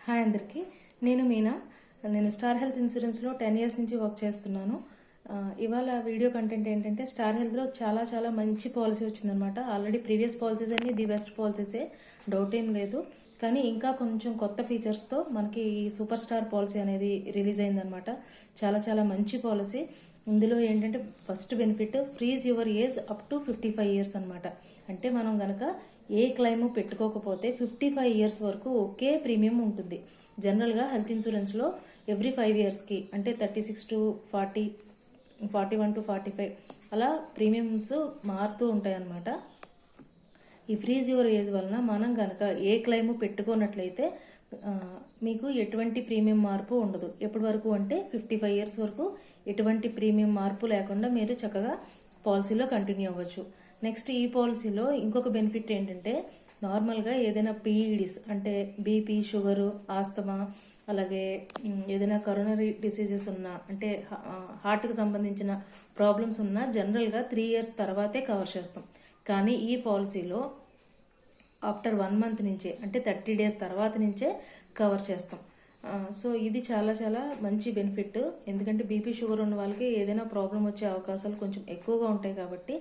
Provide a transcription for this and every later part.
Hi అందరికీ, నేను మీనా. నేను స్టార్ హెల్త్ ఇన్సూరెన్స్లో 10 ఇయర్స్ నుంచి వర్క్ చేస్తున్నాను. ఇవాళ వీడియో కంటెంట్ ఏంటంటే, స్టార్ హెల్త్లో చాలా మంచి పాలసీ వచ్చిందనమాట. ఆల్రెడీ ప్రీవియస్ పాలసీస్ అన్ని ది బెస్ట్ పాలసీసే, డౌట్ ఏం లేదు. కానీ ఇంకా కొంచెం కొత్త ఫీచర్స్తో మనకి ఈ సూపర్ స్టార్ పాలసీ అనేది రిలీజ్ అయిందనమాట. చాలా మంచి పాలసీ. ఇందులో ఏంటంటే first benefit, freeze your age up to 55 years అనమాట. అంటే మనం కనుక ఏ క్లెయిమ్ పెట్టుకోకపోతే 55 ఇయర్స్ వరకు ఒకే ప్రీమియం ఉంటుంది. జనరల్గా హెల్త్ ఇన్సూరెన్స్లో ఎవ్రీ 5 ఇయర్స్కి అంటే 36 to 40, 41 to 45 అలా ప్రీమియమ్స్ మారుతూ ఉంటాయి అన్నమాట. ఈ ఫ్రీజ్ యువర్ ఏజ్ వలన మనం కనుక ఏ క్లెయిమ్ పెట్టుకున్నట్లయితే మీకు ఎటువంటి ప్రీమియం మార్పు ఉండదు. ఎప్పటి వరకు అంటే 55 ఇయర్స్ వరకు ఎటువంటి ప్రీమియం మార్పు లేకుండా మీరు చక్కగా పాలసీలో కంటిన్యూ అవ్వచ్చు. నెక్స్ట్ ఈ పాలసీలో ఇంకొక బెనిఫిట్ ఏంటంటే, నార్మల్గా ఏదైనా పీఈడీస్ అంటే బీపీ, షుగరు, ఆస్తమా, అలాగే ఏదైనా కరోనరీ డిసీజెస్ ఉన్నా అంటే హార్ట్కి సంబంధించిన ప్రాబ్లమ్స్ ఉన్నా జనరల్గా 3 ఇయర్స్ తర్వాతే కవర్ చేస్తాం. కానీ ఈ పాలసీలో ఆఫ్టర్ 1 మంత్ నుంచే అంటే 30 డేస్ తర్వాత నుంచే కవర్ చేస్తాం. సో ఇది చాలా మంచి బెనిఫిట్. ఎందుకంటే బీపీ, షుగర్ ఉన్న వాళ్ళకి ఏదైనా ప్రాబ్లం వచ్చే అవకాశాలు కొంచెం ఎక్కువగా ఉంటాయి కాబట్టి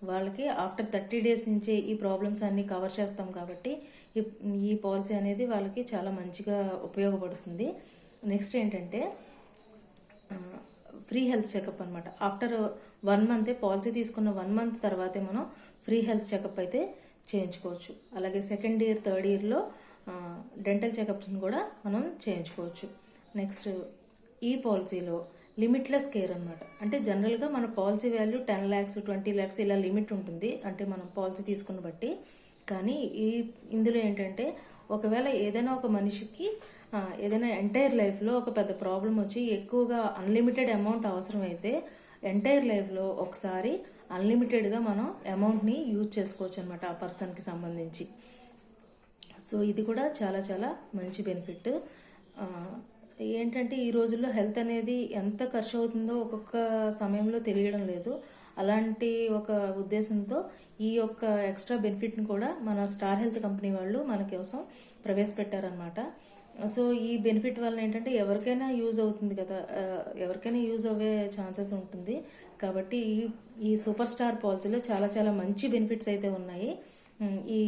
వాళ్ళకి ఆఫ్టర్ 30 డేస్ నుంచే ఈ ప్రాబ్లమ్స్ అన్నీ కవర్ చేస్తాం కాబట్టి ఈ పాలసీ అనేది వాళ్ళకి చాలా మంచిగా ఉపయోగపడుతుంది. నెక్స్ట్ ఏంటంటే ఫ్రీ హెల్త్ చెకప్ అనమాట. ఆఫ్టర్ 1 మంతే, పాలసీ తీసుకున్న 1 మంత్ తర్వాతే మనం ఫ్రీ హెల్త్ చెకప్ అయితే చేయించుకోవచ్చు. అలాగే సెకండ్ ఇయర్, థర్డ్ ఇయర్లో డెంటల్ చెకప్స్ని కూడా మనం చేయించుకోవచ్చు. నెక్స్ట్ ఈ పాలసీలో లిమిట్లెస్ కేర్ అనమాట. అంటే జనరల్గా మన పాలసీ వాల్యూ 10 lakhs, 20 lakhs ఇలా లిమిట్ ఉంటుంది, అంటే మనం పాలసీ తీసుకున్న బట్టి. కానీ ఇందులో ఏంటంటే, ఒకవేళ ఏదైనా ఒక మనిషికి ఏదైనా ఎంటైర్ లైఫ్లో ఒక పెద్ద ప్రాబ్లం వచ్చి ఎక్కువగా అన్లిమిటెడ్ అమౌంట్ అవసరం అయితే ఎంటైర్ లైఫ్లో ఒకసారి అన్లిమిటెడ్గా మనం అమౌంట్ని యూజ్ చేసుకోవచ్చు అనమాట ఆ పర్సన్కి సంబంధించి. సో ఇది కూడా చాలా మంచి బెనిఫిట్. ఏంటంటే ఈ రోజుల్లో హెల్త్ అనేది ఎంత ఖర్చు అవుతుందో ఒక్కొక్క సమయంలో తెలియడం లేదు. అలాంటి ఒక ఉద్దేశంతో ఈ యొక్క ఎక్స్ట్రా బెనిఫిట్ని కూడా మన స్టార్ హెల్త్ కంపెనీ వాళ్ళు మన కోసం ప్రవేశపెట్టారనమాట. సో ఈ బెనిఫిట్ వల్ల ఏంటంటే ఎవరికైనా యూజ్ అవుతుంది కదా, ఎవరికైనా యూజ్ అవ్వే ఛాన్సెస్ ఉంటుంది. కాబట్టి ఈ సూపర్ స్టార్ పాలసీలో చాలా మంచి బెనిఫిట్స్ అయితే ఉన్నాయి. ఈ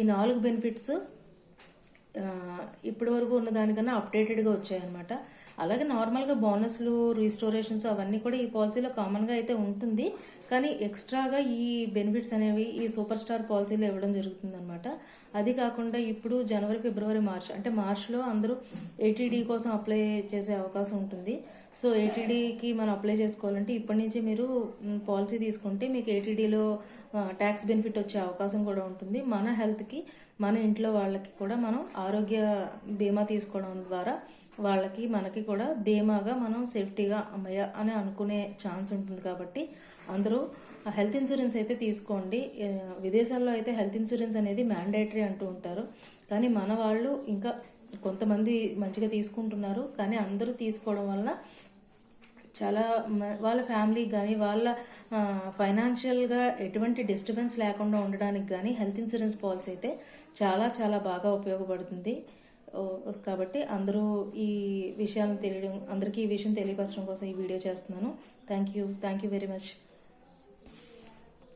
4 బెనిఫిట్స్ ఇప్పటి వరకు ఉన్న దానికన్నా అప్డేటెడ్గా వచ్చాయన్నమాట. అలాగే నార్మల్గా బోనస్లు, రీస్టోరేషన్స్ అవన్నీ కూడా ఈ పాలసీలో కామన్గా అయితే ఉంటుంది. కానీ ఎక్స్ట్రాగా ఈ బెనిఫిట్స్ అనేవి ఈ సూపర్ స్టార్ పాలసీలో ఇవ్వడం జరుగుతుందన్నమాట. అది కాకుండా ఇప్పుడు జనవరి, ఫిబ్రవరి, మార్చ్ అంటే మార్చ్లో అందరూ ఏటీడీ కోసం అప్లై చేసే అవకాశం ఉంటుంది. సో ఏటీడీకి మనం అప్లై చేసుకోవాలంటే ఇప్పటి నుంచి మీరు పాలసీ తీసుకుంటే మీకు ఏటీడీలో ట్యాక్స్ బెనిఫిట్ వచ్చే అవకాశం కూడా ఉంటుంది. మన హెల్త్కి, మన ఇంట్లో వాళ్ళకి కూడా మనం ఆరోగ్య బీమా తీసుకోవడం ద్వారా వాళ్ళకి, మనకి కూడా ధీమాగా మనం సేఫ్టీగా అమ్మయ్య అని అనుకునే ఛాన్స్ ఉంటుంది. కాబట్టి అందరూ హెల్త్ ఇన్సూరెన్స్ అయితే తీసుకోండి. విదేశాల్లో అయితే హెల్త్ ఇన్సూరెన్స్ అనేది మ్యాండేటరీ అంటూ ఉంటారు. కానీ మన వాళ్ళు ఇంకా కొంతమంది మంచిగా తీసుకుంటున్నారు. కానీ అందరూ తీసుకోవడం వలన చాలా వాళ్ళ ఫ్యామిలీకి కానీ వాళ్ళ ఫైనాన్షియల్గా ఎటువంటి డిస్టర్బెన్స్ లేకుండా ఉండడానికి కానీ హెల్త్ ఇన్సూరెన్స్ పాలసీ అయితే చాలా బాగా ఉపయోగపడుతుంది. కాబట్టి అందరూ ఈ విషయాలను అందరికీ ఈ విషయం తెలియపరచడం కోసం ఈ వీడియో చేస్తున్నాను. Thank you very much.